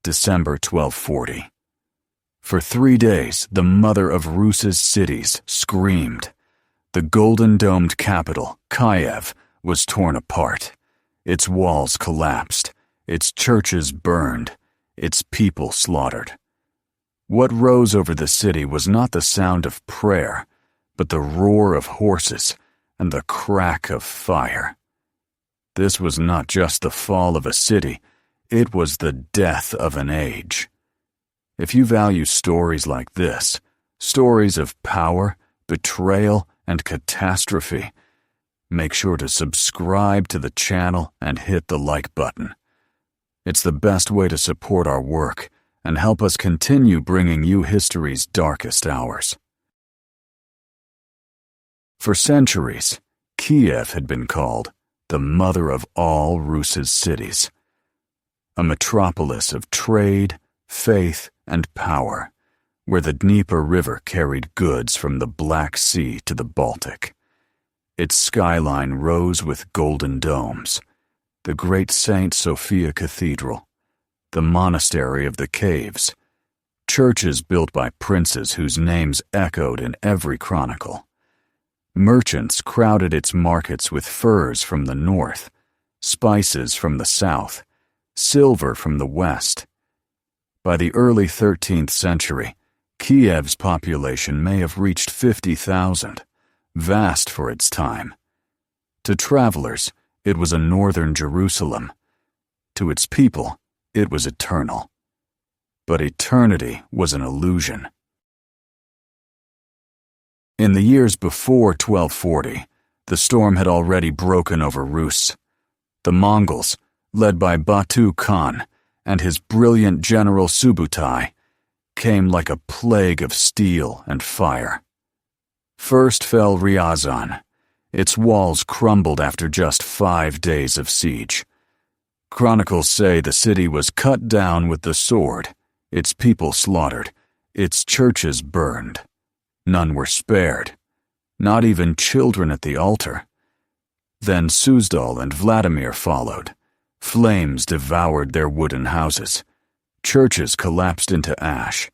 December 1240. For 3 days, the mother of Rus's cities screamed. The golden-domed capital, Kiev, was torn apart. Its walls collapsed, its churches burned, its people slaughtered. What rose over the city was not the sound of prayer, but the roar of horses and the crack of fire. This was not just the fall of a city, it was the death of an age. If you value stories like this, stories of power, betrayal, and catastrophe, make sure to subscribe to the channel and hit the like button. It's the best way to support our work and help us continue bringing you history's darkest hours. For centuries, Kiev had been called the mother of all Rus's cities. A metropolis of trade, faith, and power, where the Dnieper River carried goods from the Black Sea to the Baltic. Its skyline rose with golden domes, the great St. Sophia Cathedral, the monastery of the caves, churches built by princes whose names echoed in every chronicle. Merchants crowded its markets with furs from the north, spices from the south, silver from the west. By the early 13th century, Kiev's population may have reached 50,000, vast for its time. To travelers, it was a northern Jerusalem. To its people, it was eternal. But eternity was an illusion. In the years before 1240, the storm had already broken over Rus. The Mongols, led by Batu Khan and his brilliant general Subutai, came like a plague of steel and fire. First fell Ryazan. Its walls crumbled after just 5 days of siege. Chronicles say the city was cut down with the sword, its people slaughtered, its churches burned. None were spared, not even children at the altar. Then Suzdal and Vladimir followed. Flames devoured their wooden houses. Churches collapsed into ash.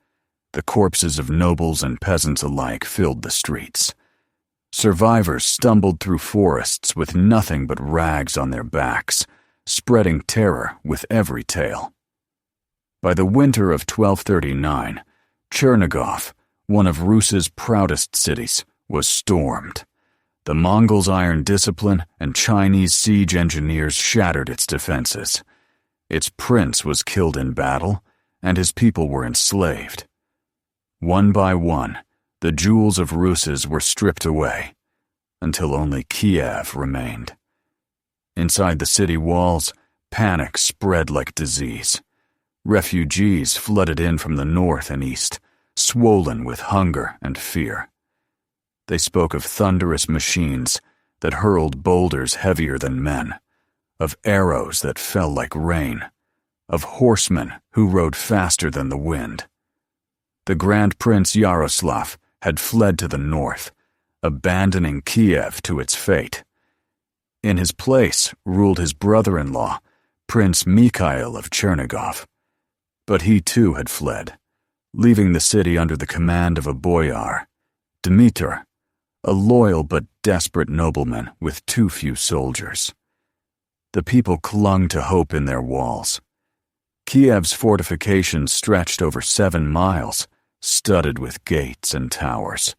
The corpses of nobles and peasants alike filled the streets. Survivors stumbled through forests with nothing but rags on their backs, spreading terror with every tale. By the winter of 1239, Chernigov, one of Rus's proudest cities, was stormed. The Mongols' iron discipline and Chinese siege engineers shattered its defenses. Its prince was killed in battle, and his people were enslaved. One by one, the jewels of Rus's were stripped away, until only Kiev remained. Inside the city walls, panic spread like disease. Refugees flooded in from the north and east, swollen with hunger and fear. They spoke of thunderous machines that hurled boulders heavier than men, of arrows that fell like rain, of horsemen who rode faster than the wind. The Grand Prince Yaroslav had fled to the north, abandoning Kiev to its fate. In his place ruled his brother-in-law, Prince Mikhail of Chernigov. But he too had fled, leaving the city under the command of a boyar, Dmitr, a loyal but desperate nobleman with too few soldiers. The people clung to hope in their walls. Kiev's fortifications stretched over 7 miles, studded with gates and towers.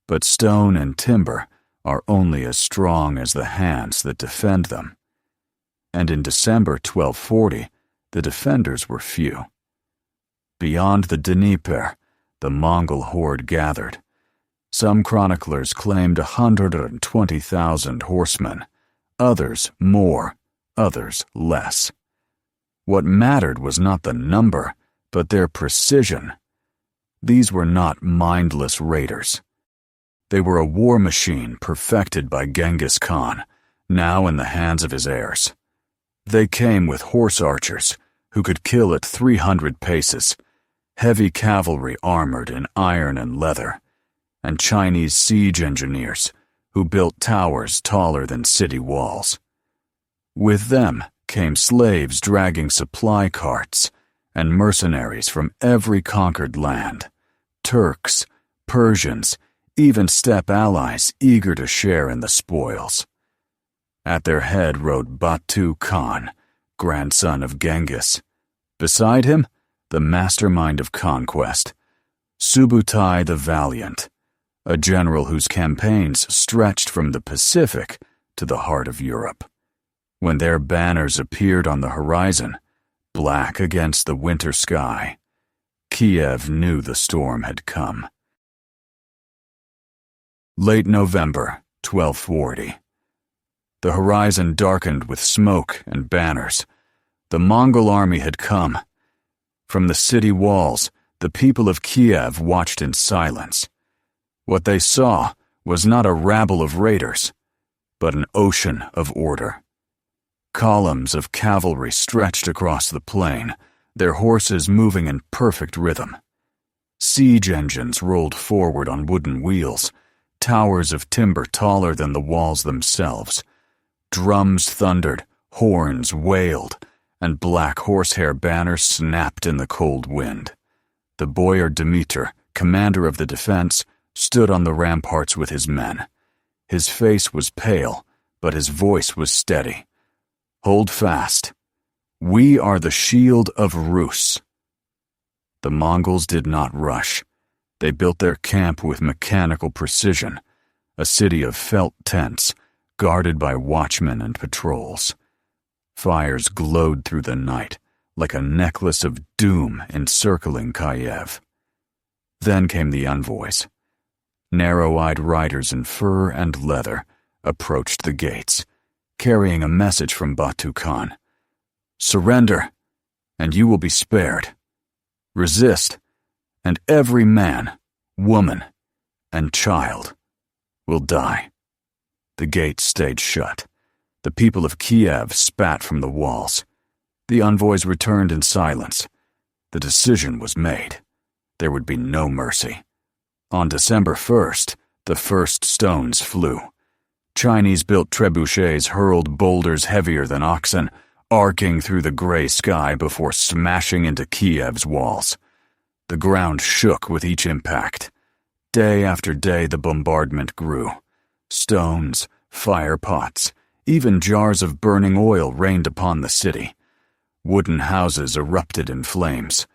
But stone and timber are only as strong as the hands that defend them. And in December 1240, the defenders were few. Beyond the Dnieper, the Mongol horde gathered. Some chroniclers claimed 120,000 horsemen, others more, others less. What mattered was not the number, but their precision. These were not mindless raiders. They were a war machine perfected by Genghis Khan, now in the hands of his heirs. They came with horse archers, who could kill at 300 paces, heavy cavalry armored in iron and leather, and Chinese siege engineers, who built towers taller than city walls. With them came slaves dragging supply carts, and mercenaries from every conquered land, Turks, Persians, even steppe allies eager to share in the spoils. At their head rode Batu Khan, grandson of Genghis. Beside him, the mastermind of conquest, Subutai the Valiant, a general whose campaigns stretched from the Pacific to the heart of Europe. When their banners appeared on the horizon, black against the winter sky, Kiev knew the storm had come. Late November, 1240. The horizon darkened with smoke and banners. The Mongol army had come. From the city walls, the people of Kiev watched in silence. What they saw was not a rabble of raiders, but an ocean of order. Columns of cavalry stretched across the plain, their horses moving in perfect rhythm. Siege engines rolled forward on wooden wheels, towers of timber taller than the walls themselves. Drums thundered, horns wailed, and black horsehair banners snapped in the cold wind. The boyar Dnieper, commander of the defense, stood on the ramparts with his men. His face was pale, but his voice was steady. "Hold fast. We are the shield of Rus." The Mongols did not rush. They built their camp with mechanical precision, a city of felt tents, guarded by watchmen and patrols. Fires glowed through the night, like a necklace of doom encircling Kiev. Then came the envoys. Narrow-eyed riders in fur and leather approached the gates, carrying a message from Batu Khan. "Surrender, and you will be spared. Resist, and every man, woman, and child will die." The gates stayed shut. The people of Kiev spat from the walls. The envoys returned in silence. The decision was made. There would be no mercy. On December 1st, the first stones flew. Chinese-built trebuchets hurled boulders heavier than oxen, arcing through the gray sky before smashing into Kiev's walls. The ground shook with each impact. Day after day the bombardment grew. Stones, fire pots, even jars of burning oil rained upon the city. Wooden houses erupted in flames.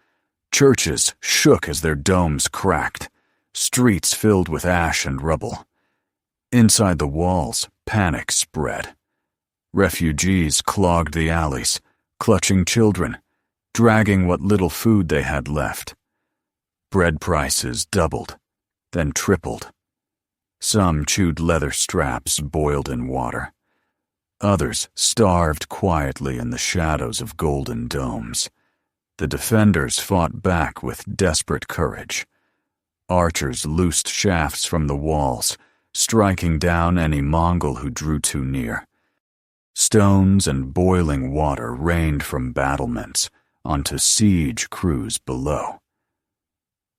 Churches shook as their domes cracked. Streets filled with ash and rubble. Inside the walls, panic spread. Refugees clogged the alleys, clutching children, dragging what little food they had left. Bread prices doubled, then tripled. Some chewed leather straps boiled in water. Others starved quietly in the shadows of golden domes. The defenders fought back with desperate courage. Archers loosed shafts from the walls, striking down any Mongol who drew too near. Stones and boiling water rained from battlements onto siege crews below.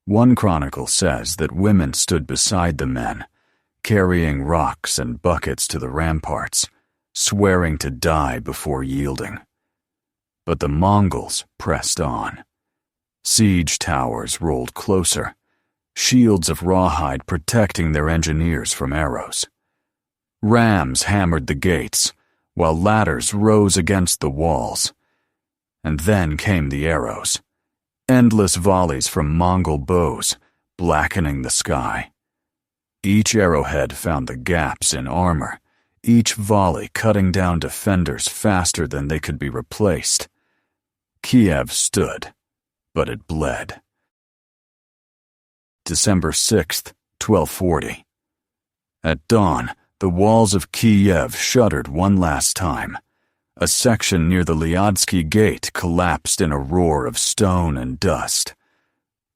One chronicle says that women stood beside the men, carrying rocks and buckets to the ramparts, swearing to die before yielding. But the Mongols pressed on. Siege towers rolled closer, shields of rawhide protecting their engineers from arrows. Rams hammered the gates, while ladders rose against the walls. And then came the arrows, endless volleys from Mongol bows, blackening the sky. Each arrowhead found the gaps in armor, each volley cutting down defenders faster than they could be replaced. Kiev stood, but it bled. December 6th, 1240. At dawn, the walls of Kiev shuddered one last time. A section near the Lyadsky Gate collapsed in a roar of stone and dust.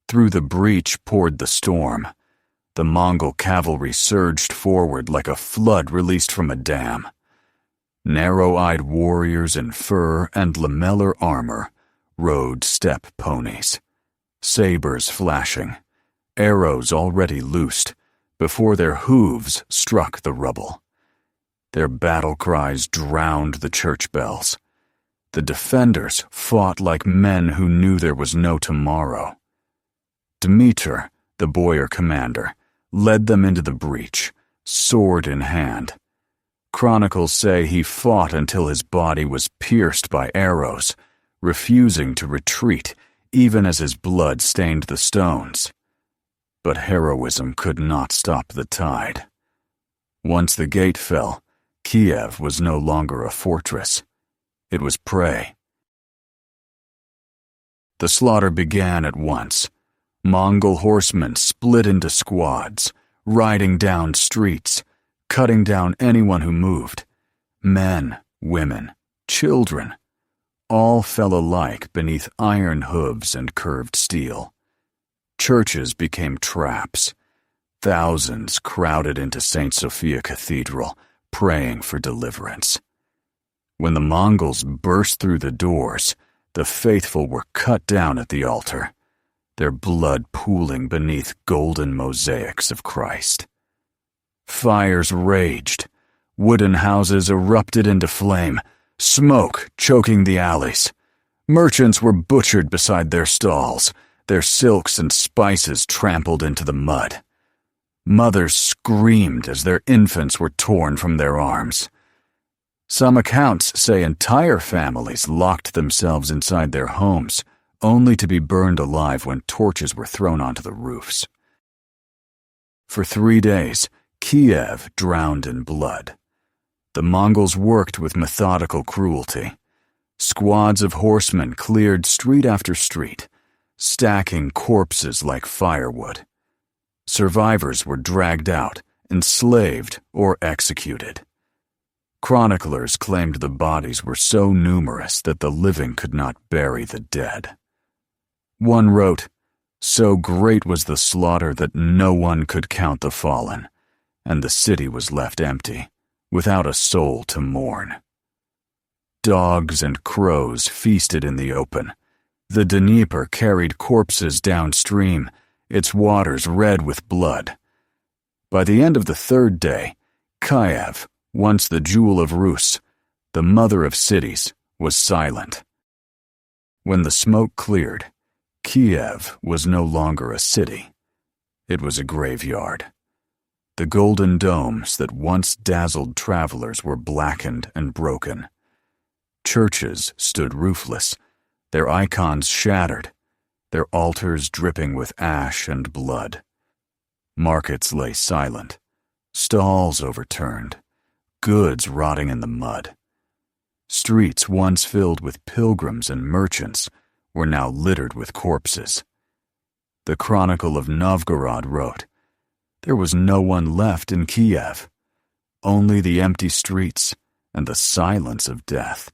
Through the breach poured the storm. The Mongol cavalry surged forward like a flood released from a dam. Narrow-eyed warriors in fur and lamellar armor rode steppe ponies, sabers flashing, arrows already loosed before their hooves struck the rubble. Their battle cries drowned the church bells. The defenders fought like men who knew there was no tomorrow. Dnieper, the boyar commander, led them into the breach, sword in hand. Chronicles say he fought until his body was pierced by arrows, refusing to retreat even as his blood stained the stones. But heroism could not stop the tide. Once the gate fell, Kiev was no longer a fortress. It was prey. The slaughter began at once. Mongol horsemen split into squads, riding down streets, cutting down anyone who moved. Men, women, children, all fell alike beneath iron hooves and curved steel. Churches became traps. Thousands crowded into St. Sophia Cathedral, praying for deliverance. When the Mongols burst through the doors, the faithful were cut down at the altar, their blood pooling beneath golden mosaics of Christ. Fires raged. Wooden houses erupted into flame, smoke choking the alleys. Merchants were butchered beside their stalls, their silks and spices trampled into the mud. Mothers screamed as their infants were torn from their arms. Some accounts say entire families locked themselves inside their homes, only to be burned alive when torches were thrown onto the roofs. For 3 days, Kiev drowned in blood. The Mongols worked with methodical cruelty. Squads of horsemen cleared street after street, stacking corpses like firewood. Survivors were dragged out, enslaved, or executed. Chroniclers claimed the bodies were so numerous that the living could not bury the dead. One wrote, "So great was the slaughter that no one could count the fallen, and the city was left empty, without a soul to mourn." Dogs and crows feasted in the open. The Dnieper carried corpses downstream, its waters red with blood. By the end of the 3rd day, Kiev, once the jewel of Rus, the mother of cities, was silent. When the smoke cleared, Kiev was no longer a city. It was a graveyard. The golden domes that once dazzled travelers were blackened and broken. Churches stood roofless, their icons shattered, their altars dripping with ash and blood. Markets lay silent, stalls overturned, goods rotting in the mud. Streets once filled with pilgrims and merchants were now littered with corpses. The Chronicle of Novgorod wrote, "There was no one left in Kiev, only the empty streets and the silence of death."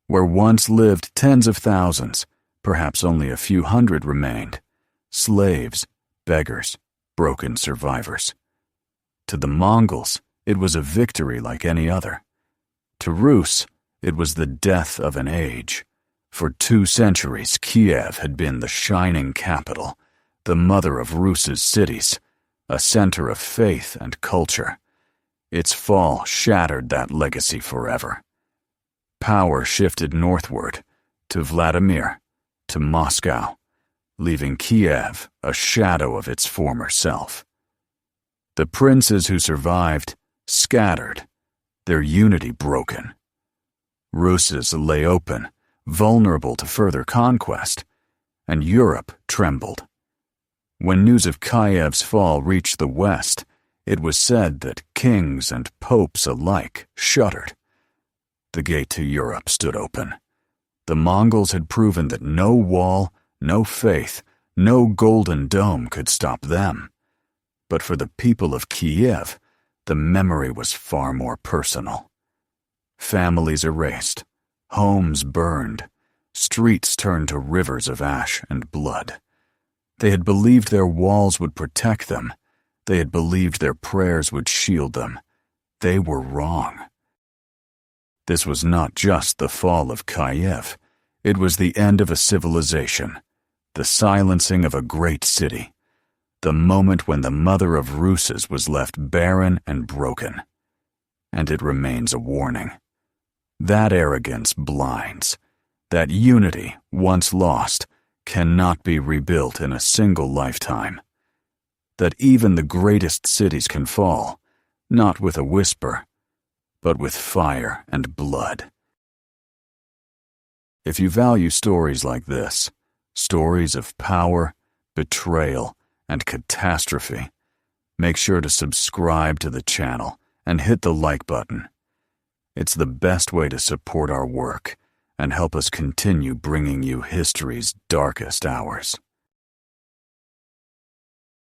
Where once lived tens of thousands, perhaps only a few hundred remained, slaves, beggars, broken survivors. To the Mongols, it was a victory like any other. To Rus, it was the death of an age. For 2 centuries, Kiev had been the shining capital, the mother of Rus's cities, a center of faith and culture. Its fall shattered that legacy forever. Power shifted northward, to Vladimir, to Moscow, leaving Kiev a shadow of its former self. The princes who survived scattered, their unity broken. Rus' lay open, vulnerable to further conquest, and Europe trembled. When news of Kiev's fall reached the West, it was said that kings and popes alike shuddered. The gate to Europe stood open. The Mongols had proven that no wall, no faith, no golden dome could stop them. But for the people of Kiev, the memory was far more personal. Families erased, homes burned, streets turned to rivers of ash and blood. They had believed their walls would protect them. They had believed their prayers would shield them. They were wrong. This was not just the fall of Kiev. It was the end of a civilization, the silencing of a great city, the moment when the mother of Rus's was left barren and broken. And it remains a warning. That arrogance blinds. That unity, once lost, cannot be rebuilt in a single lifetime. That even the greatest cities can fall, not with a whisper, but with fire and blood. If you value stories like this, stories of power, betrayal, and catastrophe, make sure to subscribe to the channel and hit the like button. It's the best way to support our work and help us continue bringing you history's darkest hours.